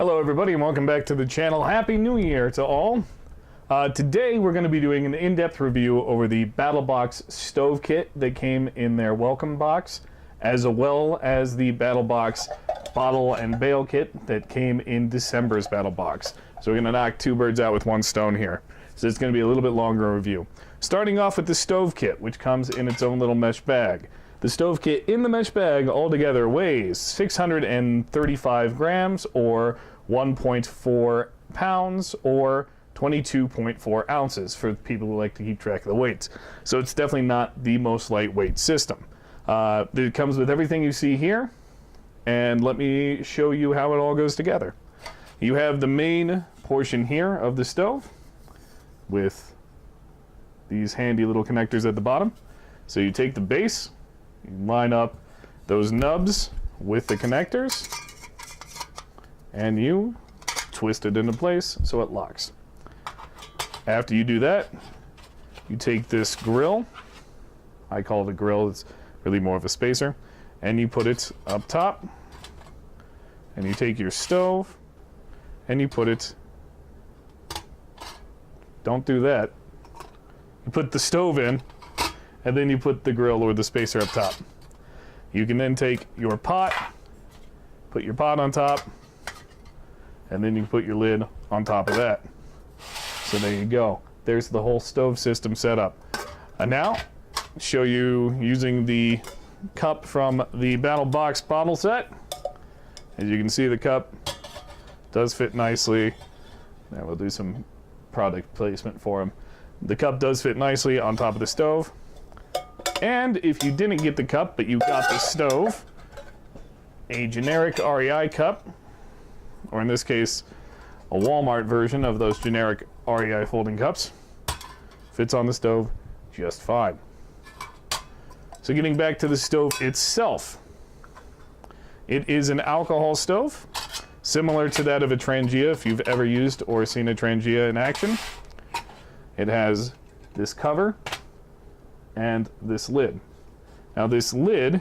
Hello everybody and welcome back to the channel. Happy New Year to all. Today we're going to be doing an in-depth review over the Battlbox Stove kit that came in their welcome box, as well as the Battlbox bottle and bale kit that came in December's Battlbox. So we're going to knock two birds out with one stone here. So it's going to be a little bit longer review. Starting off with the stove kit, which comes in its own little mesh bag. The stove kit in the mesh bag altogether weighs 635 grams or 1.4 pounds or 22.4 ounces for people who like to keep track of the weights. So it's definitely not the most lightweight system. It comes with everything you see here, and let me show you how it all goes together. You have the main portion here of the stove with these handy little connectors at the bottom. So you take the base, you line up those nubs with the connectors, and you twist it into place so it locks. After you do that, you take this grill, I call it a grill, it's really more of a spacer, and you put it up top, and you take your stove, and you put it, don't do that, you put the stove in, and then you put the grill or the spacer up top. You can then take your pot, put your pot on top, and then you put your lid on top of that. So there you go. There's the whole stove system set up. And now, show you using the cup from the Battlbox bottle set. As you can see, the cup does fit nicely. Now we'll do some product placement for them. The cup does fit nicely on top of the stove. And if you didn't get the cup, but you got the stove, a generic REI cup, or in this case, a Walmart version of those generic REI folding cups, fits on the stove just fine. So getting back to the stove itself, it is an alcohol stove, similar to that of a Trangia if you've ever used or seen a Trangia in action. It has this cover and this lid. Now this lid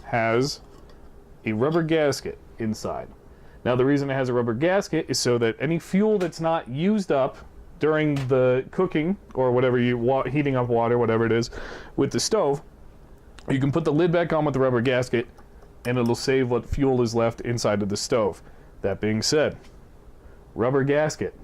has a rubber gasket inside. Now the reason it has a rubber gasket is so that any fuel that's not used up during the cooking or whatever you heating up water, whatever it is, with the stove, you can put the lid back on with the rubber gasket and it'll save what fuel is left inside of the stove. That being said, rubber gasket.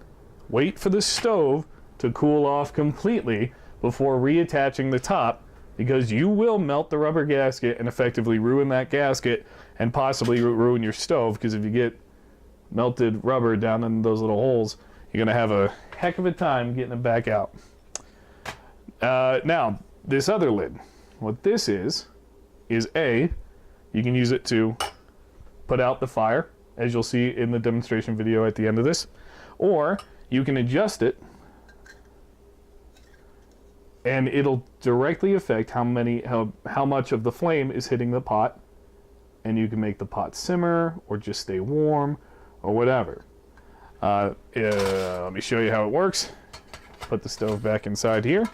Wait for the stove to cool off completely before reattaching the top, because you will melt the rubber gasket and effectively ruin that gasket and possibly ruin your stove, because if you get melted rubber down in those little holes, you're going to have a heck of a time getting it back out. Now, this other lid, what this is A, you can use it to put out the fire, as you'll see in the demonstration video at the end of this, or you can adjust it and it'll directly affect how much of the flame is hitting the pot, and you can make the pot simmer or just stay warm or whatever. Let me show you how it works. Put the stove back inside here,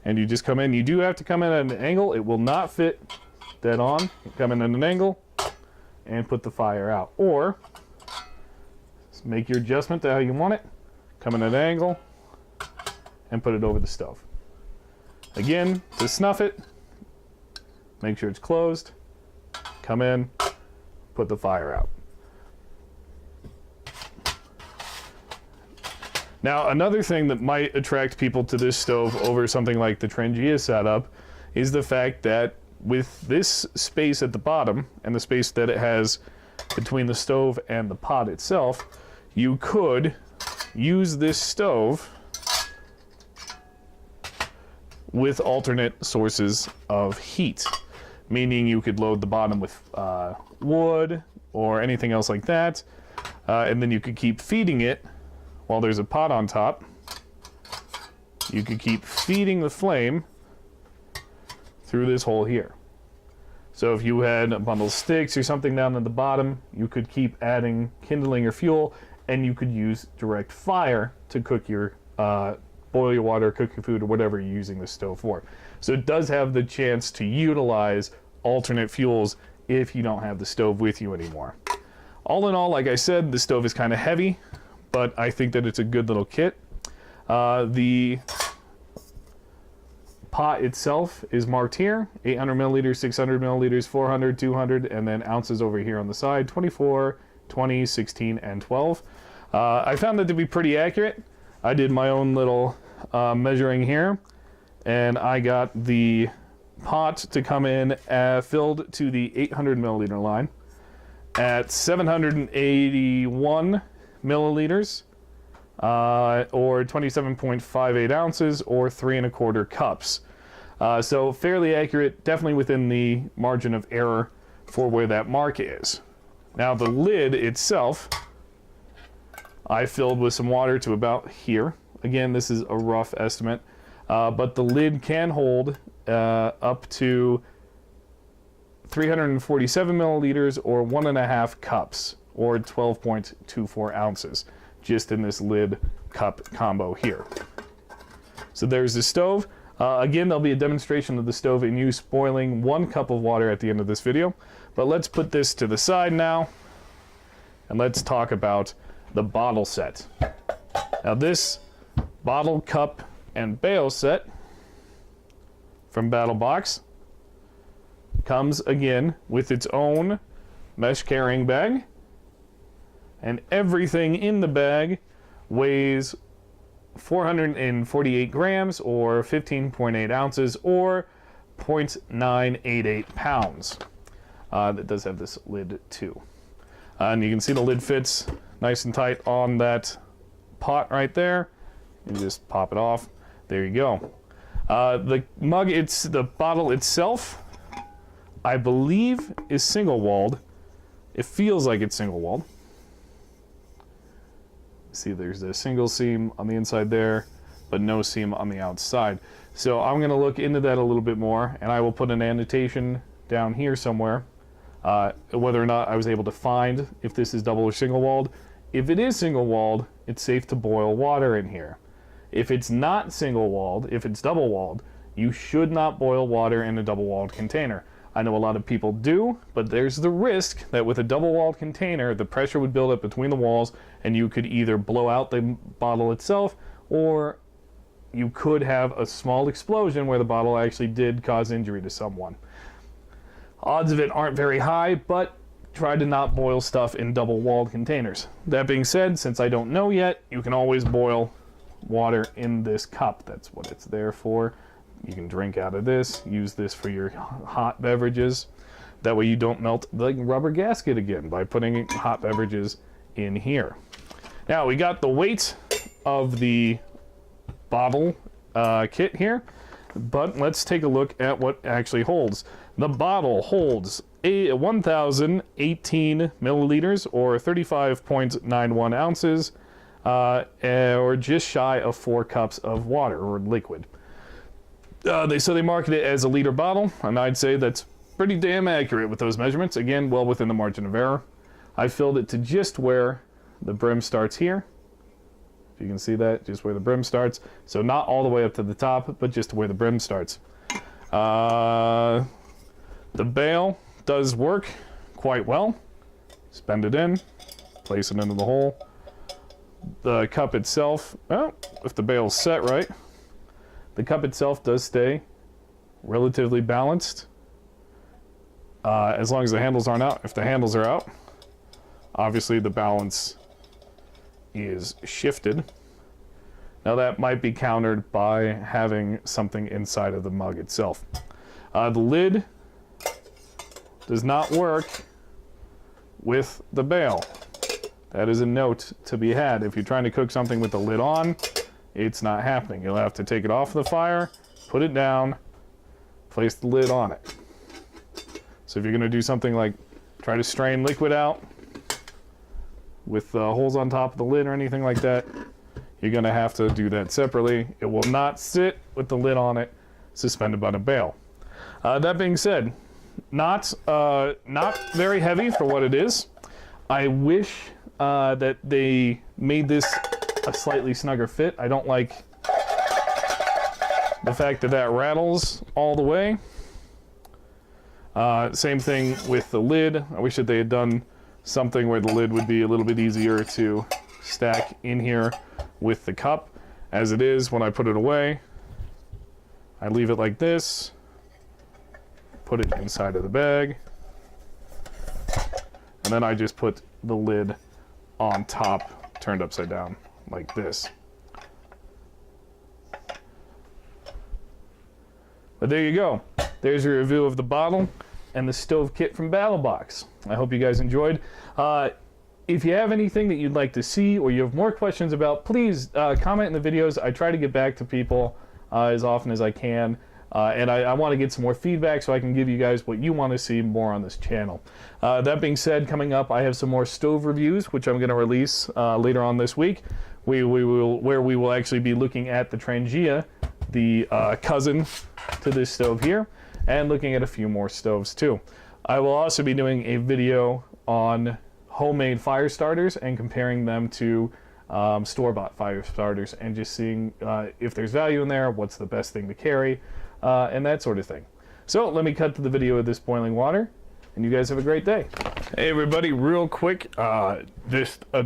and you just come in. You do have to come in at an angle. It will not fit dead on. You come in at an angle and put the fire out, or just make your adjustment to how you want it. Come in at an angle and put it over the stove. Again, to snuff it, make sure it's closed, come in, put the fire out. Now, another thing that might attract people to this stove over something like the Trangia setup is the fact that with this space at the bottom and the space that it has between the stove and the pot itself, you could use this stove with alternate sources of heat, meaning you could load the bottom with wood or anything else like that, and then you could keep feeding it while there's a pot on top. You could keep feeding the flame through this hole here. So if you had a bundle of sticks or something down at the bottom, you could keep adding kindling or fuel, and you could use direct fire to cook your boil your water, cook your food, or whatever you're using the stove for. So it does have the chance to utilize alternate fuels if you don't have the stove with you anymore. All in all, like I said, the stove is kind of heavy, but I think that it's a good little kit. The pot itself is marked here, 800 milliliters, 600 milliliters, 400, 200, and then ounces over here on the side, 24, 20, 16, and 12. I found that to be pretty accurate. I did my own little measuring here, and I got the pot to come in filled to the 800 milliliter line at 781 milliliters, or 27.58 ounces, or 3 1/4 cups. So fairly accurate, definitely within the margin of error for where that mark is. Now the lid itself, I filled with some water to about here. Again, this is a rough estimate, but the lid can hold up to 347 milliliters, or 1 1/2 cups, or 12.24 ounces, just in this lid cup combo here. So there's the stove. Again, there'll be a demonstration of the stove in use boiling 1 cup of water at the end of this video. But let's put this to the side now, and let's talk about the bottle set. Now this bottle, cup, and bale set from Battlbox comes again with its own mesh carrying bag, and everything in the bag weighs 448 grams, or 15.8 ounces, or 0.988 pounds. That does have this lid too. And you can see the lid fits nice and tight on that pot right there. You just pop it off. There you go. The mug, the bottle itself, I believe, is single-walled. It feels like it's single-walled. See, there's a single seam on the inside there, but no seam on the outside. So I'm going to look into that a little bit more, and I will put an annotation down here somewhere, whether or not I was able to find if this is double or single-walled. If it is single-walled, it's safe to boil water in here. If it's not single-walled, if it's double-walled, you should not boil water in a double-walled container. I know a lot of people do, but there's the risk that with a double-walled container, the pressure would build up between the walls, and you could either blow out the bottle itself, or you could have a small explosion where the bottle actually did cause injury to someone. Odds of it aren't very high, but try to not boil stuff in double-walled containers. That being said, since I don't know yet, you can always boil water in this cup. That's what it's there for. You can drink out of this, use this for your hot beverages. That way you don't melt the rubber gasket again by putting hot beverages in here. Now we got the weight of the bottle kit here, but let's take a look at what actually holds. The bottle holds 1,018 milliliters, or 35.91 ounces, or just shy of 4 cups of water or liquid. So they market it as a liter bottle, and I'd say that's pretty damn accurate with those measurements. Again, well within the margin of error. I filled it to just where the brim starts here. If you can see that, just where the brim starts. So not all the way up to the top, but just where the brim starts. The bale does work quite well. Just bend it in, place it into the hole. The cup itself, well, if the bale's set right, the cup itself does stay relatively balanced, as long as the handles aren't out. If the handles are out, obviously the balance is shifted. Now that might be countered by having something inside of the mug itself. The lid does not work with the bale. That is a note to be had. If you're trying to cook something with the lid on, it's not happening. You'll have to take it off the fire, put it down, place the lid on it. So if you're gonna do something like try to strain liquid out with holes on top of the lid or anything like that, you're gonna have to do that separately. It will not sit with the lid on it, suspended by the bale. That being said, not very heavy for what it is. I wish that they made this a slightly snugger fit. I don't like the fact that that rattles all the way. Same thing with the lid. I wish that they had done something where the lid would be a little bit easier to stack in here with the cup. As it is, when I put it away, I leave it like this, put it inside of the bag, and then I just put the lid on top, turned upside down, like this. But there you go. There's your review of the bottle and the stove kit from Battlebox. I hope you guys enjoyed. If you have anything that you'd like to see or you have more questions about, please comment in the videos. I try to get back to people as often as I can. And I want to get some more feedback so I can give you guys what you want to see more on this channel. That being said, coming up, I have some more stove reviews, which I'm going to release later on this week, where we will actually be looking at the Trangia, the cousin to this stove here, and looking at a few more stoves too. I will also be doing a video on homemade fire starters and comparing them to store-bought fire starters and just seeing if there's value in there, what's the best thing to carry, and that sort of thing. So let me cut to the video of this boiling water, and you guys have a great day. Hey everybody, real quick, a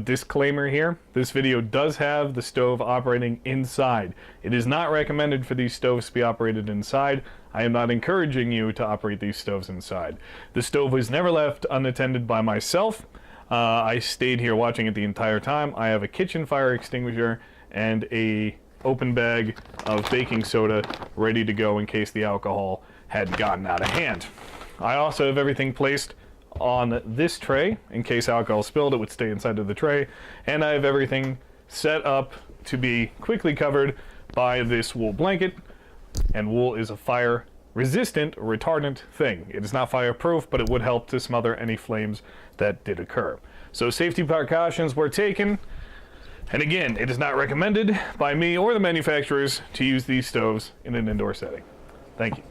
disclaimer here. This video does have the stove operating inside. It is not recommended for these stoves to be operated inside. I am not encouraging you to operate these stoves inside. The stove was never left unattended by myself. I stayed here watching it the entire time. I have a kitchen fire extinguisher and a open bag of baking soda ready to go in case the alcohol had gotten out of hand. I also have everything placed on this tray in case alcohol spilled, it would stay inside of the tray, and I have everything set up to be quickly covered by this wool blanket, and wool is a fire resistant or retardant thing. It is not fireproof, but it would help to smother any flames that did occur. So safety precautions were taken, and again, it is not recommended by me or the manufacturers to use these stoves in an indoor setting. Thank you.